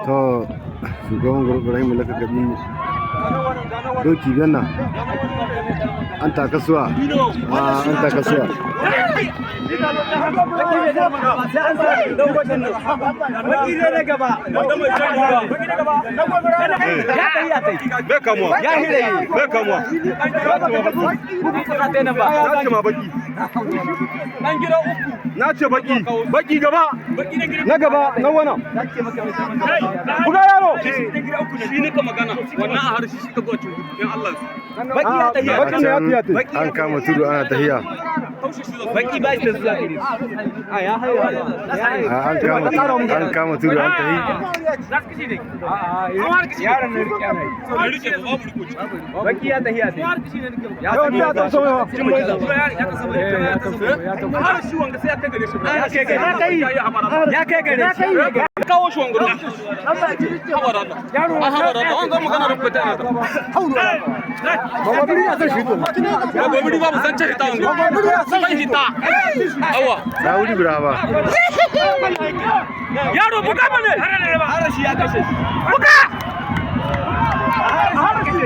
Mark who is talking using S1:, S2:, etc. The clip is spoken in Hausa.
S1: To shugaban Ibrahim Laka Gabi doki ganna an takasuwa an takasuwa na ce baki gaba na gaba na wana buga yaro
S2: shi ne ka magana wannan a harshe shi ka gwaci in Allah
S1: baki an kama tudu ana tahiya
S2: baki ba shi da zuwa gare a ya hayo
S1: an kama tudu an tahi
S2: yaran ne rike mai rike babu rikoci baki ya tahiya ya ta so ya har shi wanga sai ya kai gare shi ya kai gare shi kawo shi wanga habara Allah an ga magana rubuta ne
S1: babiri ya san shi to
S2: babiri ba mu san ce ta wanga san hita awa
S1: da wuri brava
S2: yaro buka bane har shi ya kashe buka har kashe